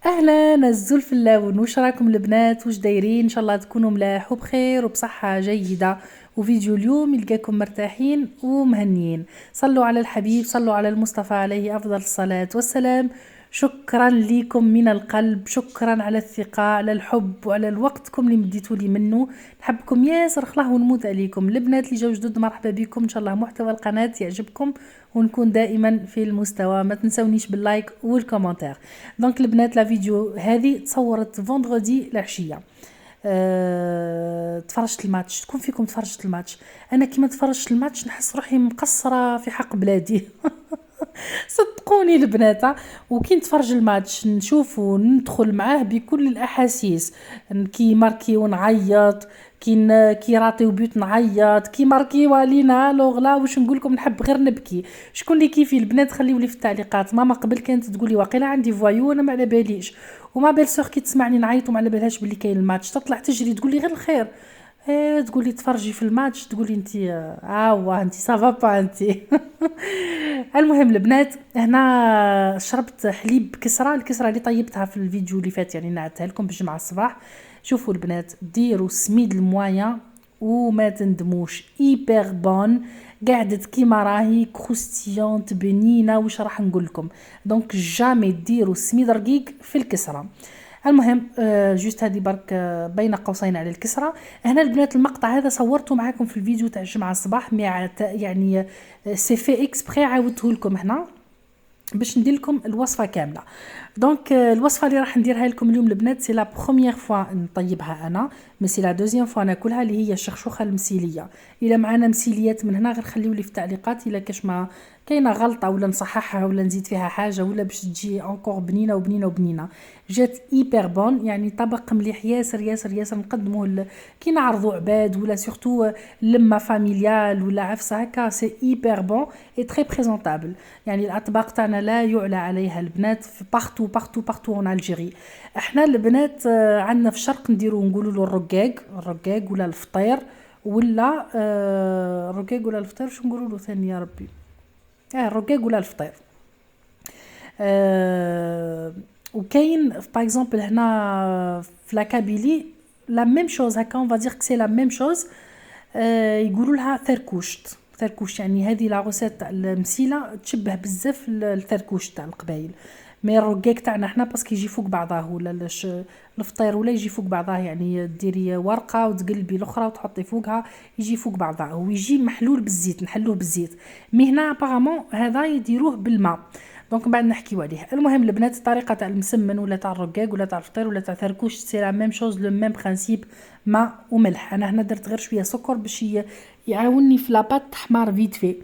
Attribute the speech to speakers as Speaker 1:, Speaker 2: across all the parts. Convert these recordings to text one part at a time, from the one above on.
Speaker 1: اهلا الزول في اللون، واش راكم البنات؟ واش دايرين؟ ان شاء الله تكونوا ملاح وبخير وبصحه جيده. وفيديو اليوم يلقاكم مرتاحين ومهنيين. صلوا على الحبيب، صلوا على المصطفى عليه افضل الصلاه والسلام. شكرا لكم من القلب، شكرا على الثقه، على الحب وعلى الوقتكم اللي مديتوا لي منه. نحبكم ياسر خلاه ونموت عليكم. البنات اللي جاو جدد مرحبا بكم، ان شاء الله محتوى القناه يعجبكم ونكون دائما في المستوى. ما تنسونيش باللايك والكومنتير. دونك البنات لا فيديو هذه تصورت فوندردي العشيه. تفرجت الماتش. تكون فيكم تفرجت الماتش؟ انا كيما تفرجت الماتش نحس روحي مقصره في حق بلادي. صدقوني البنات. وكي نتفرج الماتش نشوف وندخل معاه بكل الاحاسيس. كي ماركيو نعيط، كي راتيو بيوت نعيط، كي ماركيو علينا لوغلا واش نقول لكم نحب غير نبكي. شكون اللي كيفي البنات؟ خليوا لي في التعليقات. ماما قبل كانت تقولي واقيلا عندي فوايو وانا ما على باليش، وما بال سور كي تسمعني نعيط وما على بالهاش باللي كاين الماتش تطلع تجري تقول لي غير الخير. تقولي تفرجي في الماتش تقولي انتي واه انتي صافا با انتي. المهم البنات، هنا شربت حليب كسرة. الكسرة اللي طيبتها في الفيديو اللي فات، يعني نعتها لكم بالجمعة الصباح. شوفوا البنات، ديروا سميد الموايا وما تندموش، ايبر بون، قعدت كيما راهي كروستيونت بنينه. واش راح نقول لكم؟ دونك جامي ديروا سميد رقيق في الكسره. المهم جوست هذه برك بين قوسين على الكسره. هنا البنات المقطع هذا صورته معاكم في الفيديو تاع الجمعه الصباح، يعني سي في اكسبري عاودته لكم هنا باش ندير لكم الوصفه كامله. دونك الوصفه اللي راح نديرها لكم اليوم البنات سي لا بروميير فوا نطيبها انا، مي سي لا دوزيام فوا ناكلها، اللي هي الشخشوخه المسيليه. الا معنا مسيليات من هنا غير خليوا لي في التعليقات الا كاش ما كاينه غلطه ولا نصححها ولا نزيد فيها حاجه ولا باش تجي انكور بنينه وبنينه وبنينه. جات ايبر بون، يعني طبق مليح ياسر ياسر ياسر. نقدموه كي نعرضوا عباد ولا سورتو لما فاميليال ولا عفسه هكا، سي ايبر بون اي تري بريزونطابل. يعني الاطباق تاعنا لا يعلى عليها البنات في بارتو بارتو بارتو اون الجيري. احنا البنات عندنا في الشرق نديروا نقولوا له الرقاق ولا الفطير ولا الرقاق ولا الفطير. شو نقولوا له ثاني يا ربي؟ الرقاق ولا الفطير. وكاين باغ اكزومبل هنا في لا كابيلي لا ميم شوز هكا، اون فادير كو سي لا ميم شوز. يقولوا لها ثركوشت، يعني هذه لا روسيت تاع المسيله تشبه بزاف الثركوش تاع القبايل. مي الرقاق تاعنا حنا باسكو يجي فوق بعضاه، ولا الفطير ولا يجي فوق بعضاه، يعني ديري ورقه وتقلبي الاخرى وتحطي فوقها يجي فوق بعضاه ويجي محلول بالزيت، نحلوه بالزيت. مي هنا ابارامون هذا يديروه بالماء. دونك بعد نحكيو عليه. المهم البنات الطريقه تاع المسمن ولا تاع الرقاق ولا تاع الفطير ولا تاع ثركوش سي لا ميم شوز، لو ميم برينسيپ، ماء وملح. انا هنا درت غير شويه سكر باش يعاوني في لاباط تحمر فيت في.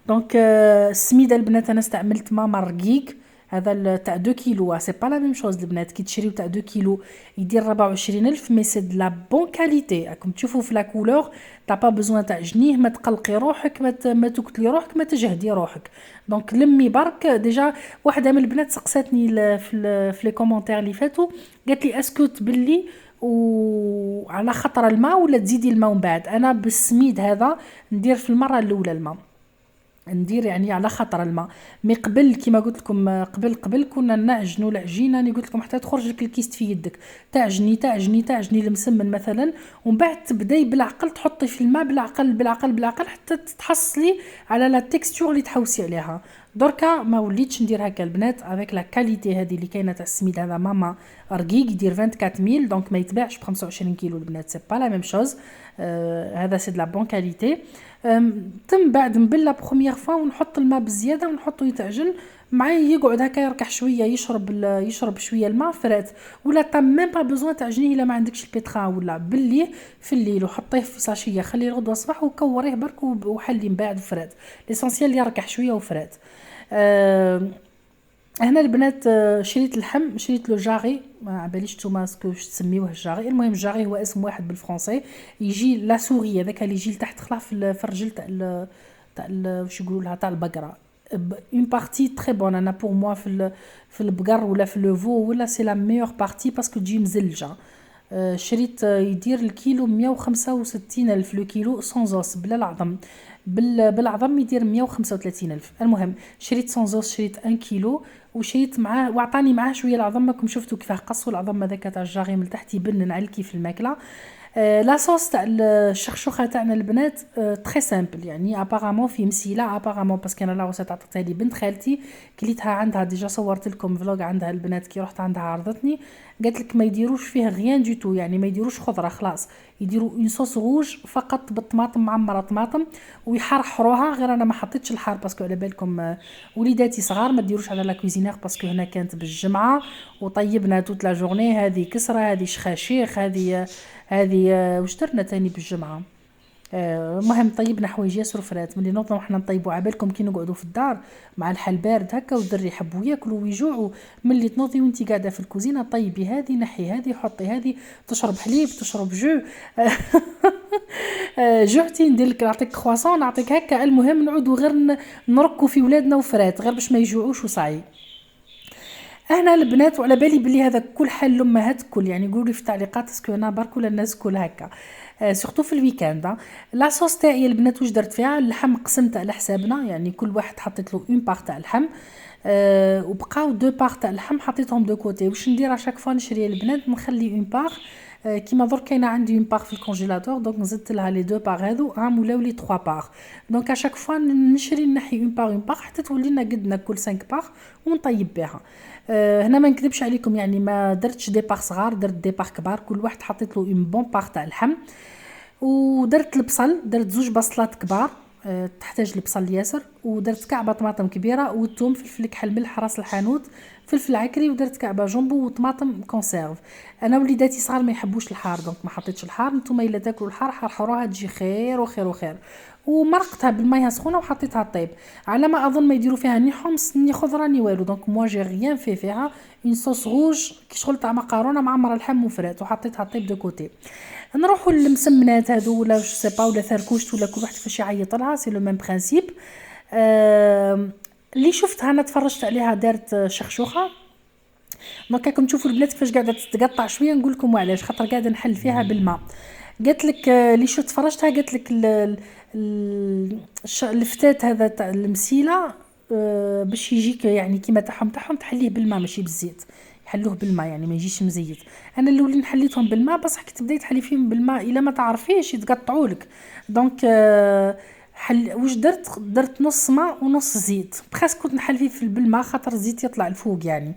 Speaker 1: دونك السميده البنات انا استعملت ماما رقيق، هذا تاع 2 كيلو. سي با لا ميم شوز البنات، كي تشريو تاع 2 كيلو يدير 24000، مي سي دو لا بون كاليتي. راكم تشوفوا في لا كولور، تا با بزوان تاع جنيه، ما تقلقي روحك، ما تقتلي روحك، ما تجهدي روحك. دونك لمي برك. ديجا واحده من البنات سقساتني في لي كومونتير اللي فاتوا، قالت لي اسكو تبلي وعلى خطر الماء ولا تزيدي الماء من بعد؟ انا بالسميد هذا ندير في المره الاولى الماء، ندير يعني على خطر الماء. مي قبل كيما قلت لكم قبل كنا نعجنوا العجينه، اللي قلت لكم حتى تخرج لك الكيست في يدك، تعجني المسمن مثلا، ومن بعد تبداي بالعقل تحطي في الماء بالعقل حتى تحصلي على لا تكستور اللي تحوسي عليها. دركا ما وليتش ندير هكا البنات افيك لا كاليتي هذه اللي كاينه تاع السميد هذا. ماما رقيق يدير 24000، دونك ما يتباعش ب 25 كيلو البنات، سي با لا ميم شوز. هذا سي دو لا بون كاليتي. تم بعد نبلها بروميير فوا ونحط الماء بزياده ونحطه يتعجن معايا، يقعد هكا يركح شويه، يشرب شويه الماء فرات. ولا تا ميم با بزوان تعجنيه الا ما عندكش البيترا، ولا بليه في الليل وحطيه في ساشيه، خليه الغدوه الصباح وكوريه برك وحلي من بعد فرات. ليسونسيال يركح شويه وفرات. هنا البنات شريت اللحم، شريت له جاغي، ما عباليش نتوما سكو واش تسميوه الجاغي. المهم الجاغي هو اسم واحد بالفرنسي، يجي لا سوري هذاك اللي يجي لتحت خلاف في الرجل تاع واش يقولوا لها تاع البقره. اون بارتي تري بون انا بور موا في البقر ولا في لو فو ولا سي لا ميور بارتي باسكو تجي مزلجه. شريت يدير الكيلو 165 الف لو كيلو سون زوس بلا العظم. بالعظم يدير 135 الف. المهم شريت سونزوس، شريت 1 كيلو وشريت معاه وعطاني معاه شويه العظم. راكم شفتوا كيفاه قصوا العظم هذاك تاع الجاغي من تحت يبنن على كيف الماكله. لا صوص تاع الشخشوخه تاعنا البنات تري سامبل، يعني ابارامون في مسيله ابارامون باسكو انا لا وصات عطيتها لي بنت خالتي كليتها عندها ديجا، صورت لكم فلوق عندها البنات كي رحت عندها عرضتني قالت لك ما يديروش فيه غيان دو تو، يعني ما يديروش خضره خلاص، يديروا اون صوص روج فقط بالطماطم معمره طماطم ويحرحروها. غير انا ما حطيتش الحار باسكو على بالكم وليداتي صغار ما ديروش على لا كوزينير باسكو هنا كانت بالجمعه وطيبنا توت لا جورني. هذه كسره، هذه شخاشيخ، هذه واش درنا تاني بالجمعه. المهم طيبنا حوايج ياسر فرات ملي نوضوا حنا نطيبوا عبالكم كي نقعدوا في الدار مع الحل بارد هكا والدري يحبوا ياكلوا ويجوعوا. ملي تنوضي وانتي قاعده في الكوزينه طيبي هذه نحي هذه حطي هذه، تشرب حليب تشرب جو جوعتي ندير لك نعطيك كرواسون نعطيك هكا. المهم نعودوا غير نركوا في ولادنا وفرات غير باش ما يجوعوش وصاي. انا البنات وعلى بالي بلي هذا كل حل الامهات كل، يعني قولوا لي في التعليقات اسكو انا برك ولا الناس كل هكا سورتو في الويكاند. لا صوص تاعي البنات واش درت فيها، اللحم قسمته على حسابنا، يعني كل واحد حطيت له اون بار تاع اللحم وبقاو دو بار تاع اللحم حطيتهم دو كوتي. واش ندير اشاك فوا نشري البنات نخلي اون بار كيما درك كاينه عندي اون بار في الكونجيلاتور دونك نزدت لها لي دو بار هذو عام ولاو لي 3 بار. دونك اشاك فوا نشري نحي اون بار حتى تولي لنا قد ناكل 5 بار ونطيب بها. هنا ما نكذبش عليكم يعني ما درتش دي بار صغار، درت دي بار كبار، كل واحد حطيت له اون بون بار تاع اللحم. ودرت البصل، درت 2 بصلات كبار تحتاج البصل ياسر، ودرت كعبه طماطم كبيره والثوم فلفل كحل ملح راس الحانوت فلفل عكري، ودرت كعبه جامبو وطماطم كونسيرف. انا وليداتي صغار ما يحبوش الحار دونك ما حطيتش الحار. نتوما الا تاكلوا الحار حرحروها تجي خير وخير وخير. ومرقتها بالماء سخونه وحطيتها طيب. على ما اظن ما يديروا فيها ني حمص ني خضره ني والو، دونك موا جي ريان فيها اون صوص روج كي شغل تاع مقارونه معمره لحم وفرات وحطيتها طيب دو كوتي. نروحوا للمسمنات هذو ولا جو سي با ولا ثركوشت ولا كل واحد كيفاش يعيط لها سي لو ميم برينسيپ. اللي شفتها انا تفرجت عليها دارت شخشوخه. دونك راكم تشوفوا البنات كيفاش قاعده تتقطع شويه نقول لكم علاش، خاطر قاعده نحل فيها بالماء. قالت لك اللي شفت تفرجتها قالت لك الفتات هذا تاع المسيله باش يجيك يعني كيما تاعهم تحليه بالماء ماشي بالزيت، يحلوه بالماء يعني ما يجيش مزيت. انا الاولين حليتهم بالماء بصح كي تبداي تحلي فيهم بالماء الا ما تعرفيش يتقطعوا لك. دونك واش درت نص ماء ونص زيت، بخاس كنت نحل فيه بالماء خاطر الزيت يطلع الفوق يعني.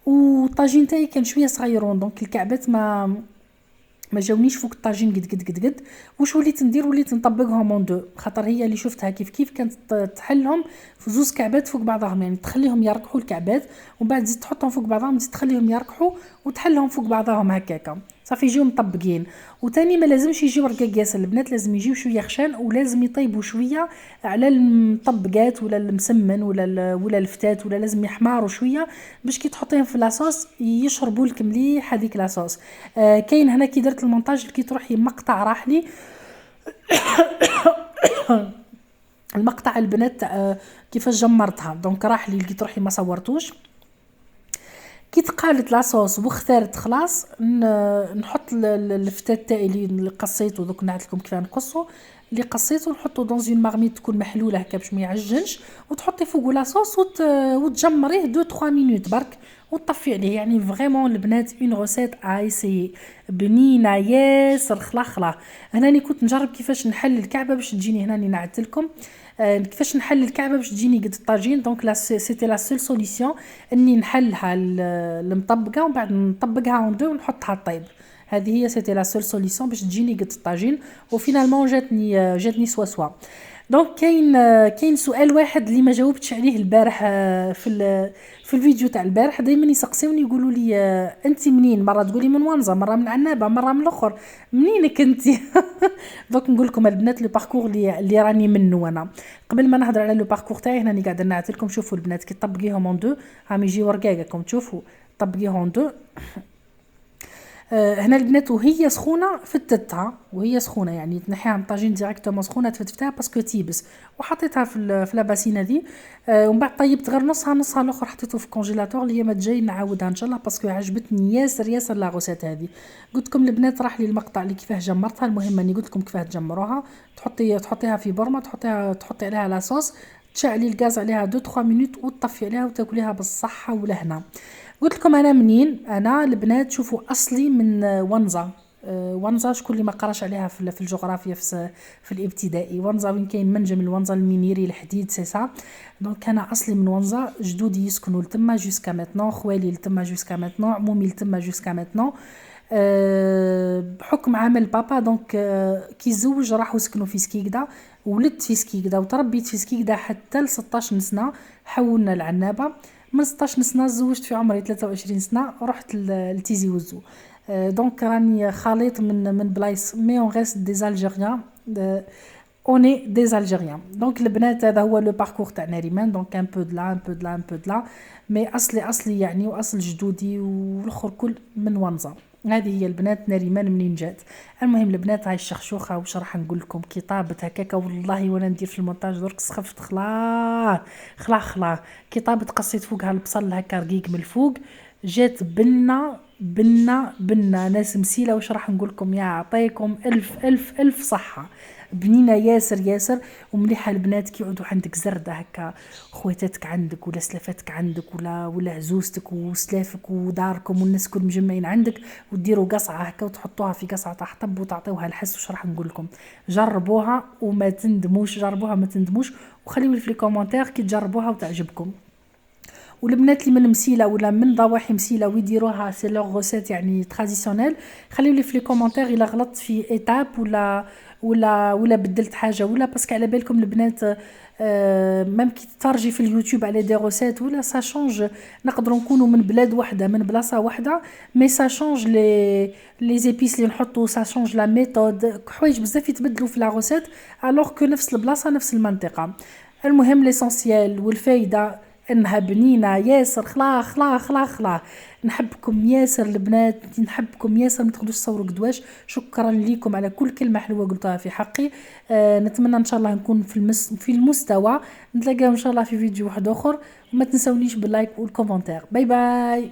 Speaker 1: والطاجين تاعي كان شويه صغيرون دونك الكعبات ما جاونيش فوق الطاجين قد. واش وليت ندير، وليت نطبقهم اون دو، خاطر هي اللي شفتها كيف كانت تحلهم في زوز كعبات فوق بعضهم، يعني تخليهم يركحوا الكعبات ومن بعد تزيد تحطهم فوق بعضهم تزيد تخليهم يركحوا وتحلهم فوق بعضهم هكاكا صافي يجيو مطبقين. وتاني ما لازمش يجيو رقاق ياسر البنات، لازم يجيو شويه خشان ولازم يطيبوا شويه على المطبقات ولا المسمن ولا الفتات ولا لازم يحمروا شويه باش كي تحطيهم في لاصوص يشربوا لك مليح هذيك لاصوص. كاين هنا كي درت المونتاج كي تروحي مقطع راح لي المقطع البنات كيفاش جمرتها دونك راح لي لقيت روحي ما صورتوش. كي تقالت لاصوص واختارت خلاص نحط الفتات تاعي اللي قصيته دوك نعت لكم كيف نقصوا اللي قصيته نحطه دون اون مارميت تكون محلوله هكا باش ما يعجنش، وتحطي فوقه لاصوص وتجمريه 2-3 مينوت برك وتطفي عليه. يعني فريمون البنات اون روسيت ايسي بنينه ياسر خلا. هنا راني كنت نجرب كيفاش نحل الكعبه باش تجيني، هنا راني نعدت لكم كيفاش نحل الكعبه باش تجيني قد الطاجين. دونك لا سيتي لا سول سوليسيون اني نحلها المطبقه ومن بعد نطبقها اون دو ونحطها طيب. هذه هي سيتي لا سول سوليسيون باش تجيني قد الطاجين وفينالمون جاتني سوا. دونك كاين سؤال واحد اللي ما جاوبتش عليه البارح في الفيديو تاع البارح. دائما يسقسوني يقولوا لي انت منين، مره تقولي من وانزه مره من عنابه مره من الاخر، منينك انت؟ دونك نقول لكم البنات لو باركور اللي راني منه. انا قبل ما نهضر على لو باركور تاعي هنا قاعده نعت لكم. شوفوا البنات كي طبقيهم اون دو راهم يجيو رقاقكم، تشوفوا طبقيهم اون دو هنا البنات وهي سخونه فتتها وهي سخونه، يعني تنحيها من الطاجين ديريكتومون سخونه تفتفتها باسكو تيبس، وحطيتها في لاباسين هذه. ومن بعد طيبت غير نصها الاخر حطيته في الكونجيلاتور. اليوم الجاي نعاودها ان شاء الله باسكو عجبتني ياسر ياسر لا غوسيت هذه. قلت لكم البنات راح لي المقطع اللي كيفاه جمرتها. المهم اني قلت لكم كيفاه تجمروها. تحطيها في برمه، تحطي عليها لاصوص، تشعلي الغاز عليها 2 3 مينوت وتطفي عليها وتاكليها بالصحه والهنا. قلت لكم انا منين انا البنات، شوفوا اصلي من ونزا. ونزا شكون اللي ما قراش عليها في الجغرافيا في الابتدائي. ونزا وين كاين منجم الونزا المنيري الحديد سي سا. دونك انا اصلي من ونزا، جدودي يسكنوا لتما جوسكا ماتنون، خوالي لتما جوسكا ماتنون، عمومي لتما جوسكا ماتنون. بحكم عمل بابا دونك كي زوج راحوا سكنوا في سكيكدا، ولدت في سكيكدا وتربيت في سكيكدا حتى ل 16 سنه. حولنا العنابه من 16 سنه، زوجت في عمري 23 سنه، رحت لتيزي وزو. دونك راني خليط من بلايص، مي اون غيست دي الجيريان، اوني دي الجيريان. دونك البنات هذا هو لو باركور تاع ناريمان، دونك ان بو دلا ان بو دلا ان بو دلا، مي اصلي يعني، واصل جدودي والاخر كل من ونزا. هذه هي البنات ناريمان منين جات. المهم البنات هاي الشخشوخه واش راح نقول لكم كي طابت هكاكا والله وانا ندير في المونتاج درك سخفت خلا كي طابت قصيت فوقها البصل هكا رقيق من الفوق، جات بنا ناس مسيله. واش راح نقول لكم، يعطيكم الف صحه. بنينه ياسر ومليحه. البنات كي يعودوا عندك زرده هكا، خواتاتك عندك ولا سلافاتك عندك ولا عزوزتك وسلافك وداركم والناس كل مجمعين عندك، وديروا قصعه هكا وتحطوها في قصعه تاع حطب وتعطيوها الحس. واش راح نقول لكم، جربوها وما تندموش، وخليوا لي في لي كومونتير كي تجربوها وتعجبكم. والبنات اللي من مسيله ولا من ضواحي مسيله ويديروها سي لور غوسيت يعني تراديسيونيل، خليوا لي في لي كومونتير الا غلطت في ايتاب ولا بدلت حاجه، ولا باسكو على بالكم البنات ميم كي تفرجي في اليوتيوب على دي روسيت ولا سا شونج. نقدروا نكونوا من بلاد واحده من بلاصه واحده، مي سا شونج لي زيبيس اللي نحطوا، سا شونج لا ميثود، حوايج بزاف يتبدلوا في لا روسيت الوغ كو نفس البلاصه نفس المنطقه. المهم ليسونسيال والفايده انها بنينه ياسر. خلا نحبكم ياسر البنات، نحبكم ياسر، ما تاخذوش تصوروا قدواش. شكرا لكم على كل كلمه حلوه قلتوها في حقي. نتمنى ان شاء الله نكون في المستوى. نتلاقاو ان شاء الله في فيديو واحد اخر، وما تنسونيش باللايك والكومنتير. باي باي.